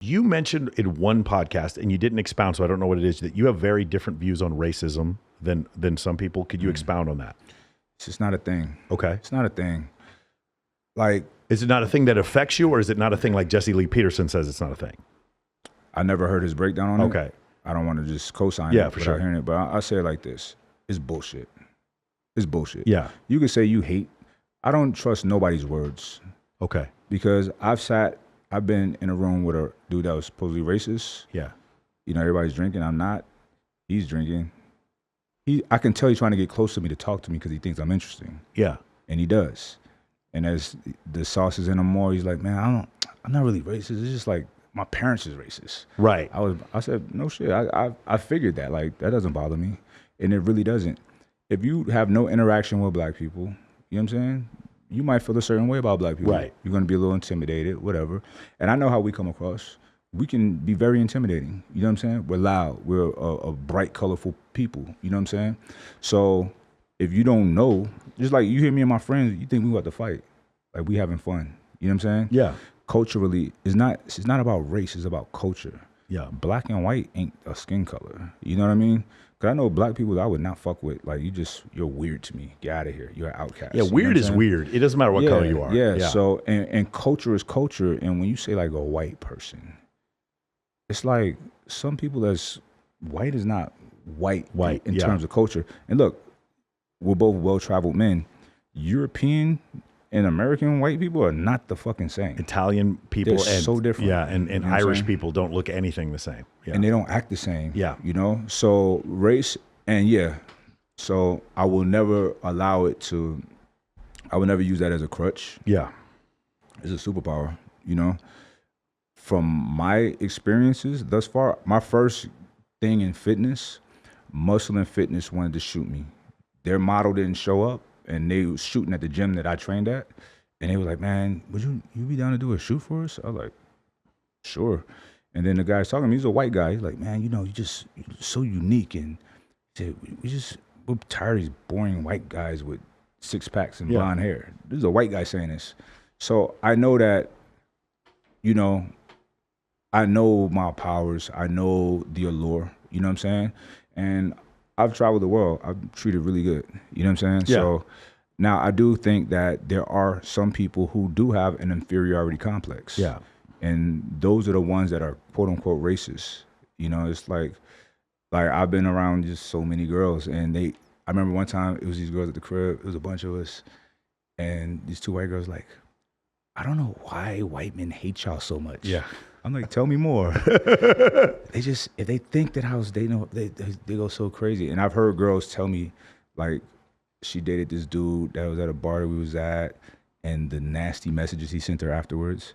You mentioned in one podcast, and you didn't expound, so I don't know what it is, that you have very different views on racism than some people. Could you expound on that? It's just not a thing. Okay. It's not a thing. Like, is it not a thing that affects you, or is it not a thing like Jesse Lee Peterson says it's not a thing? I never heard his breakdown on it. Okay. I don't want to just co-sign Yeah, it for without sure. hearing it, but I say it like this. It's bullshit. It's bullshit. Yeah. You can say you hate. I don't trust nobody's words. Okay. Because I've been in a room with a dude that was supposedly racist. Yeah. You know, everybody's drinking. I'm not. He's drinking. I can tell he's trying to get close to me to talk to me because he thinks I'm interesting. Yeah. And he does. And as the sauce is in him more, he's like, man, I'm not really racist. It's just like my parents is racist. Right. I said, no shit. I figured that. Like, that doesn't bother me. And it really doesn't. If you have no interaction with black people, you know what I'm saying? You might feel a certain way about black people. Right. You're going to be a little intimidated, whatever. And I know how we come across. We can be very intimidating. You know what I'm saying? We're loud. We're a bright, colorful people. You know what I'm saying? So if you don't know, just like you hear me and my friends, you think we about to fight. Like, we having fun. You know what I'm saying? Yeah. Culturally, it's not about race. It's about culture. Yeah. Black and white ain't a skin color. You know what I mean? Because I know black people that I would not fuck with. Like, you're weird to me. Get out of here. You're an outcast. Yeah, weird is weird. It doesn't matter what color you are. Yeah. So, and culture is culture. And when you say like a white person, it's like some people that's white is not white in terms of culture. And look, we're both well-traveled men. European and American white people are not the fucking same. Italian people They're so different. Yeah, and You know Irish people don't look anything the same. Yeah. And they don't act the same. Yeah. You know? So race so I will never I will never use that as a crutch. Yeah. It's a superpower, you know? From my experiences thus far, my first thing in fitness, Muscle and Fitness wanted to shoot me. Their model didn't show up, and they was shooting at the gym that I trained at. And they were like, man, would you be down to do a shoot for us? I was like, sure. And then the guy's talking to me, he's a white guy. He's like, man, you're so unique. And he said, we're tired of these boring white guys with six packs and blonde hair. This is a white guy saying this. So I know that, you know, I know my powers. I know the allure. You know what I'm saying? And I've traveled the world. I'm treated really good. You know what I'm saying? Yeah. So now I do think that there are some people who do have an inferiority complex. Yeah. And those are the ones that are quote unquote racist. You know, it's like I've been around just so many girls, and I remember one time it was these girls at the crib. It was a bunch of us, and these two white girls like, I don't know why white men hate y'all so much. Yeah. I'm like, tell me more. If they think that house, they know they go so crazy. And I've heard girls tell me, like, she dated this dude that was at a bar that we was at, and the nasty messages he sent her afterwards.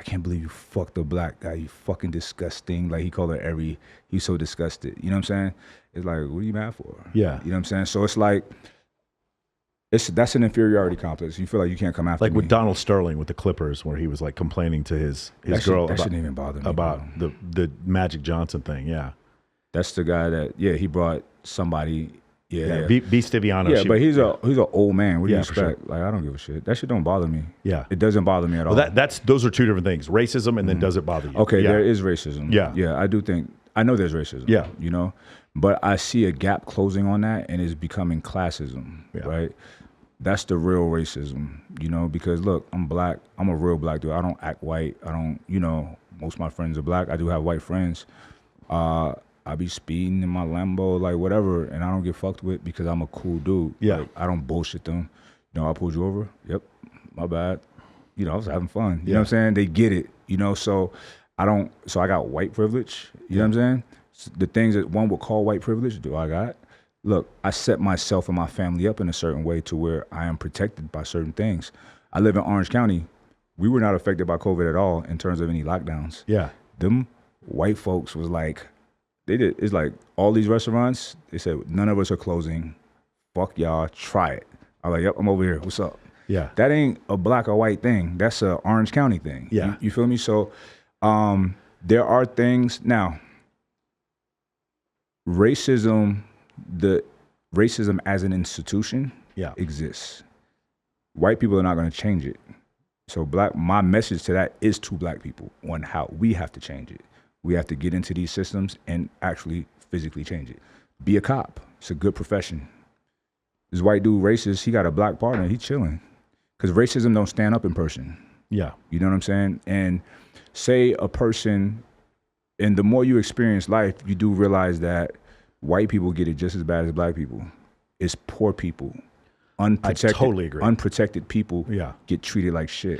I can't believe you fucked a black guy. You fucking disgusting. Like, he called her he's so disgusted. You know what I'm saying? It's like, what are you mad for? Yeah. You know what I'm saying? So it's like, that's an inferiority complex. You feel like you can't come after like me. with Donald Sterling with the Clippers, where he was like complaining to his girl that shouldn't even bother me, about the Magic Johnson thing. Yeah. That's the guy that, he brought somebody. Yeah. B Stiviano. Yeah, but he's an old man. What do you expect? Sure. Like, I don't give a shit. That shit don't bother me. Yeah. It doesn't bother me at all. Those are two different things. Racism and then does it bother you? Okay, there is racism. Yeah. Yeah, I know there's racism. Yeah. You know? But I see a gap closing on that, and it's becoming classism, right? That's the real racism, you know, because look, I'm black. I'm a real black dude. I don't act white. I don't, you know, most of my friends are black. I do have white friends. I be speeding in my Lambo, like whatever, and I don't get fucked with because I'm a cool dude. Yeah. Like, I don't bullshit them. You know, I pulled you over. Yep, my bad. You know, I was having fun. You know what I'm saying? They get it, you know, so I got white privilege. You know what I'm saying? The things that one would call white privilege, do I got? Look, I set myself and my family up in a certain way to where I am protected by certain things. I live in Orange County. We were not affected by COVID at all in terms of any lockdowns. Yeah. Them white folks was like, it's like all these restaurants, they said, none of us are closing. Fuck y'all, try it. I was like, yep, I'm over here. What's up? Yeah. That ain't a black or white thing. That's a Orange County thing. Yeah. You feel me? So there are things, now, racism as an institution exists. White people are not going to change it. So my message to that is to black people on how we have to change it. We have to get into these systems and actually physically change it. Be a cop. It's a good profession. This white dude racist, he got a black partner, he chilling. Because racism don't stand up in person. Yeah. You know what I'm saying? And say a person, and the more you experience life, you do realize that white people get it just as bad as black people. It's poor people. Unprotected, I totally agree. Unprotected people Yeah. get treated like shit.